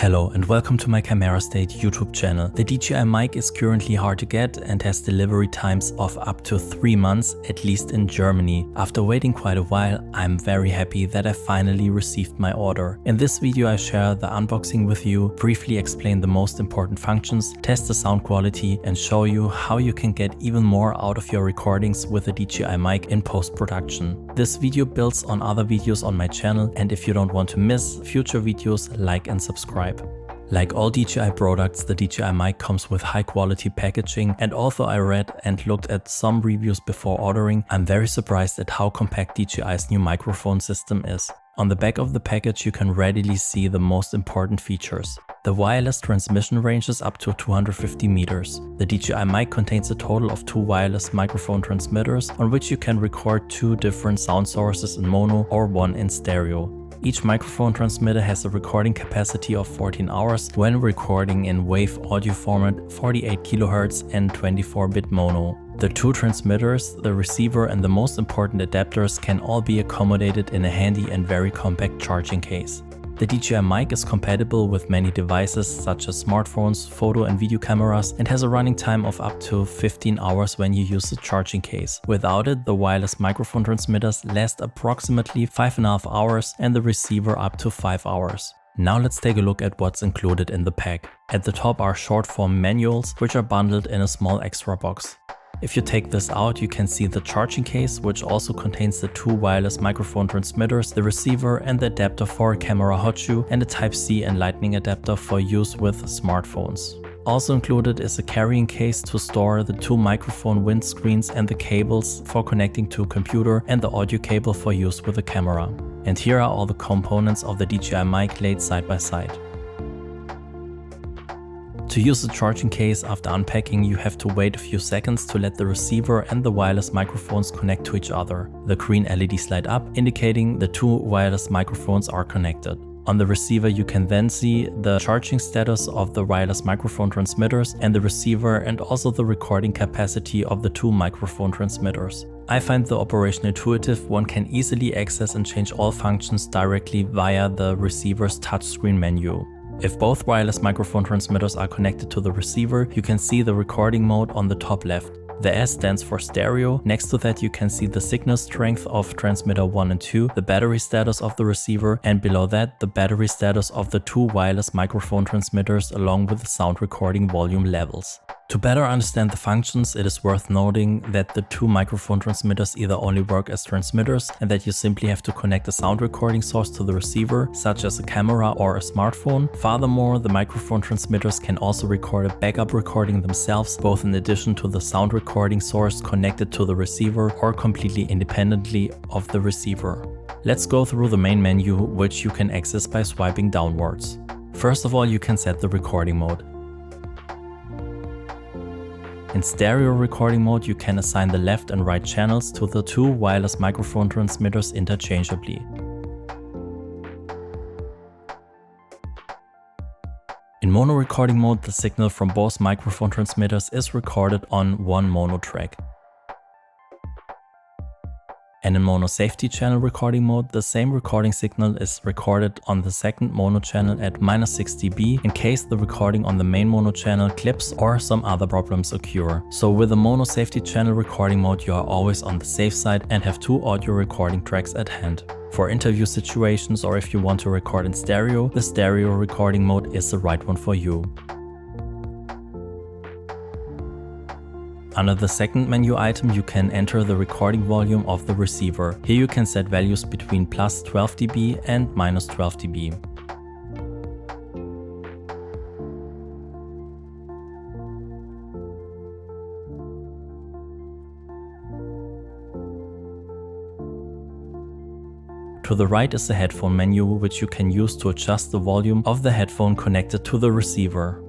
Hello and welcome to my Camera State YouTube channel. The DJI mic is currently hard to get and has delivery times of up to 3 months, at least in Germany. After waiting quite a while, I'm very happy that I finally received my order. In this video I share the unboxing with you, briefly explain the most important functions, test the sound quality and show you how you can get even more out of your recordings with the DJI mic in post-production. This video builds on other videos on my channel, and if you don't want to miss future videos, like and subscribe. Like all DJI products, the DJI mic comes with high quality packaging, and although I read and looked at some reviews before ordering, I'm very surprised at how compact DJI's new microphone system is. On the back of the package you can readily see the most important features. The wireless transmission range is up to 250 meters. The DJI mic contains a total of 2 wireless microphone transmitters on which you can record 2 different sound sources in mono or 1 in stereo. Each microphone transmitter has a recording capacity of 14 hours when recording in WAV audio format 48 kHz and 24-bit mono. The 2 transmitters, the receiver and the most important adapters can all be accommodated in a handy and very compact charging case. The DJI mic is compatible with many devices such as smartphones, photo and video cameras, and has a running time of up to 15 hours when you use the charging case. Without it, the wireless microphone transmitters last approximately 5.5 hours and the receiver up to 5 hours. Now let's take a look at what's included in the pack. At the top are short form manuals, which are bundled in a small extra box. If you take this out, you can see the charging case, which also contains the 2 wireless microphone transmitters, the receiver and the adapter for a camera hot shoe, and a Type-C and Lightning adapter for use with smartphones. Also included is a carrying case to store the 2 microphone windscreens and the cables for connecting to a computer and the audio cable for use with the camera. And here are all the components of the DJI mic laid side by side. To use the charging case, after unpacking you have to wait a few seconds to let the receiver and the wireless microphones connect to each other. The green LEDs light up, indicating the 2 wireless microphones are connected. On the receiver you can then see the charging status of the wireless microphone transmitters and the receiver, and also the recording capacity of the 2 microphone transmitters. I find the operation intuitive. One can easily access and change all functions directly via the receiver's touchscreen menu. If both wireless microphone transmitters are connected to the receiver, you can see the recording mode on the top left. The S stands for stereo. Next to that you can see the signal strength of transmitter 1 and 2, the battery status of the receiver, and below that the battery status of the 2 wireless microphone transmitters along with the sound recording volume levels. To better understand the functions, it is worth noting that the 2 microphone transmitters either only work as transmitters and that you simply have to connect a sound recording source to the receiver, such as a camera or a smartphone. Furthermore, the microphone transmitters can also record a backup recording themselves, both in addition to the sound recording source connected to the receiver or completely independently of the receiver. Let's go through the main menu, which you can access by swiping downwards. First of all, you can set the recording mode. In stereo recording mode, you can assign the left and right channels to the 2 wireless microphone transmitters interchangeably. In mono recording mode, the signal from both microphone transmitters is recorded on 1 mono track. And in mono safety channel recording mode, the same recording signal is recorded on the second mono channel at -6 dB in case the recording on the main mono channel clips or some other problems occur. So with the mono safety channel recording mode you are always on the safe side and have 2 audio recording tracks at hand. For interview situations or if you want to record in stereo, the stereo recording mode is the right one for you. Under the second menu item you can enter the recording volume of the receiver. Here you can set values between +12 dB and -12 dB. To the right is the headphone menu, which you can use to adjust the volume of the headphone connected to the receiver.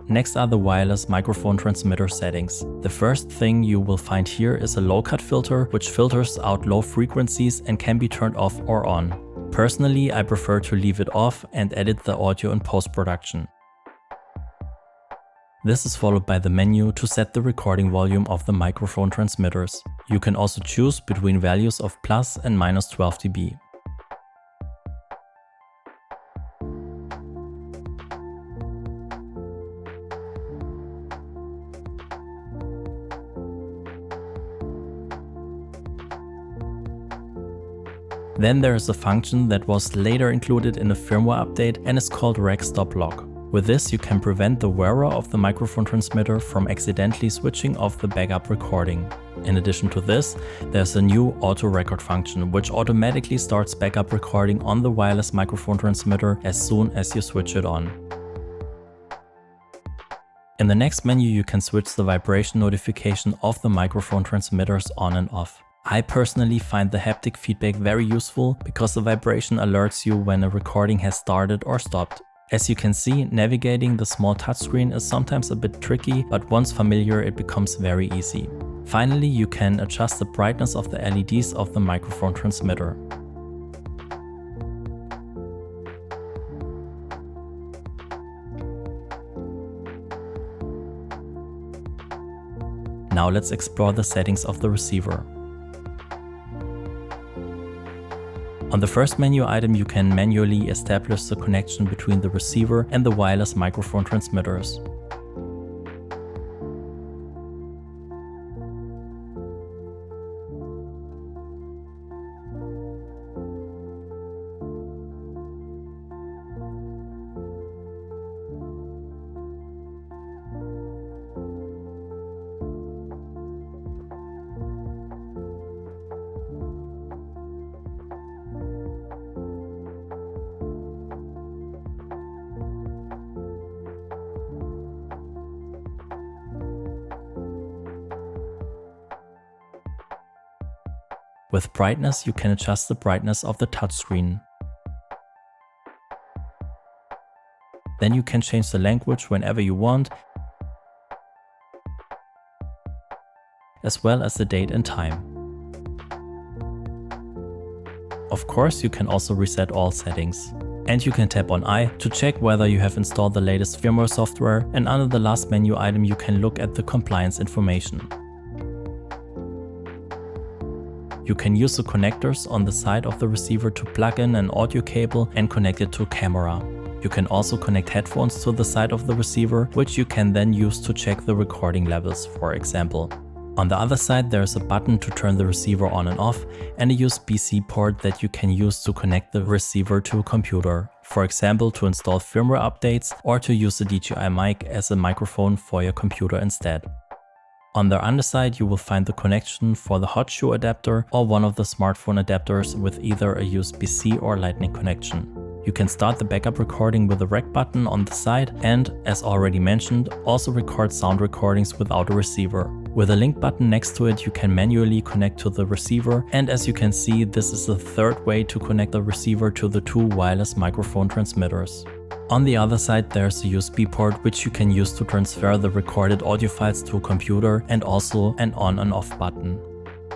Next are the wireless microphone transmitter settings. The first thing you will find here is a low-cut filter, which filters out low frequencies and can be turned off or on. Personally, I prefer to leave it off and edit the audio in post-production. This is followed by the menu to set the recording volume of the microphone transmitters. You can also choose between values of plus and minus 12 dB. Then there is a function that was later included in a firmware update and is called Rack Stop Lock. With this you can prevent the wearer of the microphone transmitter from accidentally switching off the backup recording. In addition to this, there's a new auto record function which automatically starts backup recording on the wireless microphone transmitter as soon as you switch it on. In the next menu you can switch the vibration notification of the microphone transmitters on and off. I personally find the haptic feedback very useful because the vibration alerts you when a recording has started or stopped. As you can see, navigating the small touchscreen is sometimes a bit tricky, but once familiar it becomes very easy. Finally, you can adjust the brightness of the LEDs of the microphone transmitter. Now let's explore the settings of the receiver. On the first menu item you can manually establish the connection between the receiver and the wireless microphone transmitters. With brightness, you can adjust the brightness of the touchscreen. Then you can change the language whenever you want, as well as the date and time. Of course, you can also reset all settings. And you can tap on I to check whether you have installed the latest firmware software, and under the last menu item you can look at the compliance information. You can use the connectors on the side of the receiver to plug in an audio cable and connect it to a camera. You can also connect headphones to the side of the receiver, which you can then use to check the recording levels, for example. On the other side there is a button to turn the receiver on and off, and a USB-C port that you can use to connect the receiver to a computer, for example to install firmware updates or to use the DJI mic as a microphone for your computer instead. On the underside you will find the connection for the hot shoe adapter or one of the smartphone adapters with either a USB-C or Lightning connection. You can start the backup recording with the rec button on the side and, as already mentioned, also record sound recordings without a receiver. With a link button next to it you can manually connect to the receiver, and as you can see this is the third way to connect the receiver to the two wireless microphone transmitters. On the other side there's a USB port which you can use to transfer the recorded audio files to a computer, and also an on and off button.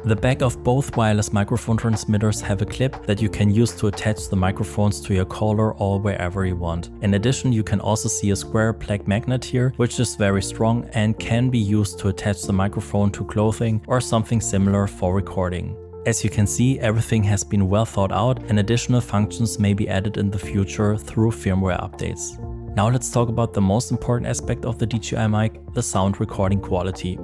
The back of both wireless microphone transmitters have a clip that you can use to attach the microphones to your collar or wherever you want. In addition, you can also see a square black magnet here, which is very strong and can be used to attach the microphone to clothing or something similar for recording. As you can see, everything has been well thought out, and additional functions may be added in the future through firmware updates. Now let's talk about the most important aspect of the DJI mic, the sound recording quality.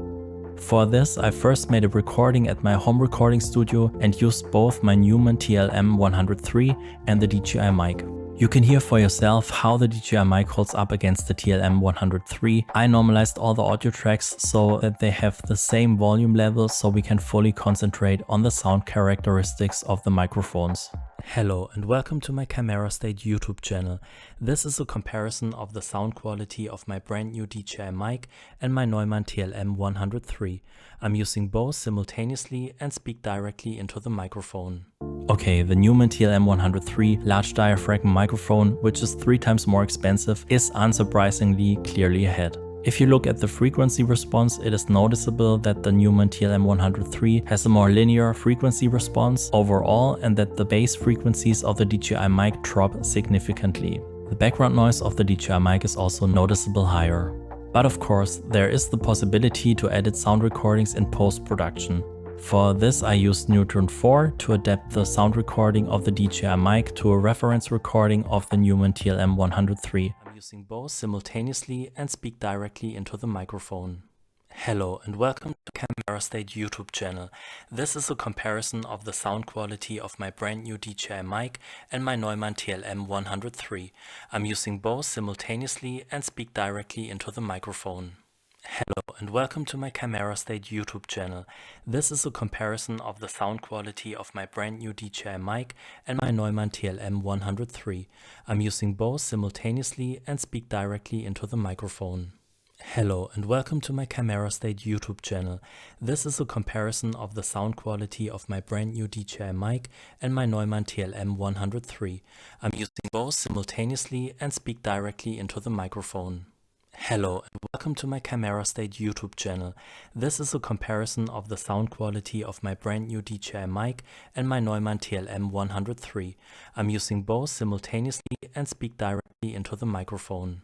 For this, I first made a recording at my home recording studio and used both my Neumann TLM 103 and the DJI mic. You can hear for yourself how the DJI mic holds up against the TLM 103. I normalized all the audio tracks so that they have the same volume level so we can fully concentrate on the sound characteristics of the microphones. Hello and welcome to my Camera State YouTube channel. This is a comparison of the sound quality of my brand new DJI mic and my Neumann TLM 103. I'm using both simultaneously and speak directly into the microphone. Okay, the Neumann TLM 103 large diaphragm microphone, which is 3 times more expensive, is unsurprisingly clearly ahead. If you look at the frequency response, it is noticeable that the Neumann TLM 103 has a more linear frequency response overall, and that the bass frequencies of the DJI mic drop significantly. The background noise of the DJI mic is also noticeable higher. But of course, there is the possibility to edit sound recordings in post-production. For this I used Neutron 4 to adapt the sound recording of the DJI mic to a reference recording of the Neumann TLM 103. I'm using both simultaneously and speak directly into the microphone. Hello and welcome to Camera State YouTube channel. This is a comparison of the sound quality of my brand new DJI mic and my Neumann TLM 103. I'm using both simultaneously and speak directly into the microphone. Hello and welcome to my Camera State YouTube channel. This is a comparison of the sound quality of my brand new DJI mic and my Neumann TLM 103. I'm using both simultaneously and speak directly into the microphone. Hello and welcome to my Camera State YouTube channel. This is a comparison of the sound quality of my brand new DJI mic and my Neumann TLM 103. I'm using both simultaneously and speak directly into the microphone. Hello and welcome to my Camera State YouTube channel. This is a comparison of the sound quality of my brand new DJI mic and my Neumann TLM 103. I'm using both simultaneously and speak directly into the microphone.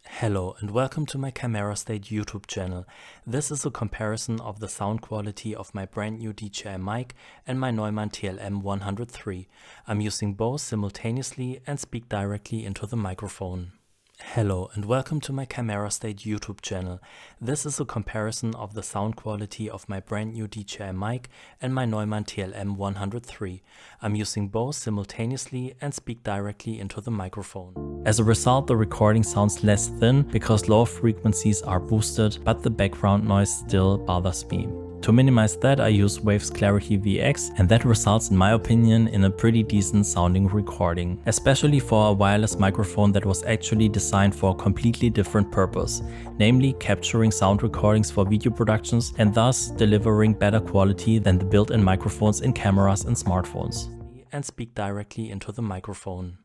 Hello and welcome to my Camera State YouTube channel. This is a comparison of the sound quality of my brand new DJI mic and my Neumann TLM 103. I'm using both simultaneously and speak directly into the microphone. Hello and welcome to my Camera State YouTube channel. This is a comparison of the sound quality of my brand new DJI mic and my Neumann TLM 103. I'm using both simultaneously and speak directly into the microphone. As a result, the recording sounds less thin because lower frequencies are boosted, but the background noise still bothers me. To minimize that, I use Waves Clarity VX, and that results, in my opinion, in a pretty decent sounding recording, especially for a wireless microphone that was actually designed for a completely different purpose, namely capturing sound recordings for video productions and thus delivering better quality than the built-in microphones in cameras and smartphones. And speak directly into the microphone.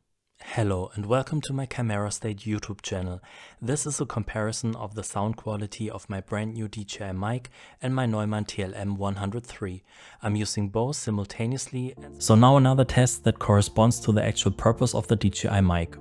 Hello and welcome to my Camera State YouTube channel. This is a comparison of the sound quality of my brand new DJI mic and my Neumann TLM 103. I'm using both simultaneously. So now another test that corresponds to the actual purpose of the DJI mic.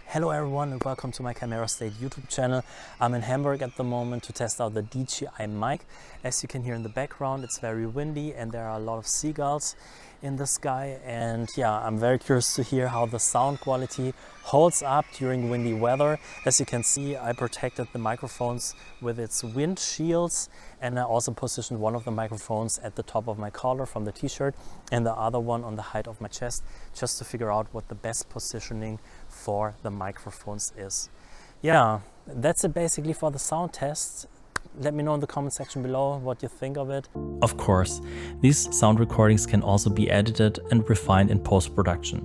Hello everyone and welcome to my Camera State YouTube channel. I'm in Hamburg at the moment to test out the DJI mic. As you can hear in the background, it's very windy and there are a lot of seagulls in the sky, and yeah, I'm very curious to hear how the sound quality holds up during windy weather. As you can see, I protected the microphones with its wind shields, and I also positioned one of the microphones at the top of my collar from the t-shirt and the other one on the height of my chest, just to figure out what the best positioning for the microphones is. Yeah, that's it basically for the sound tests. Let me know in the comment section below what you think of it. Of course, these sound recordings can also be edited and refined in post-production.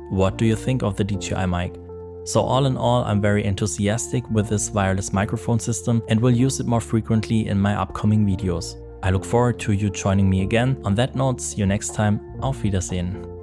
What do you think of the DJI mic? So all in all, I'm very enthusiastic with this wireless microphone system and will use it more frequently in my upcoming videos. I look forward to you joining me again. On that note, see you next time. Auf Wiedersehen.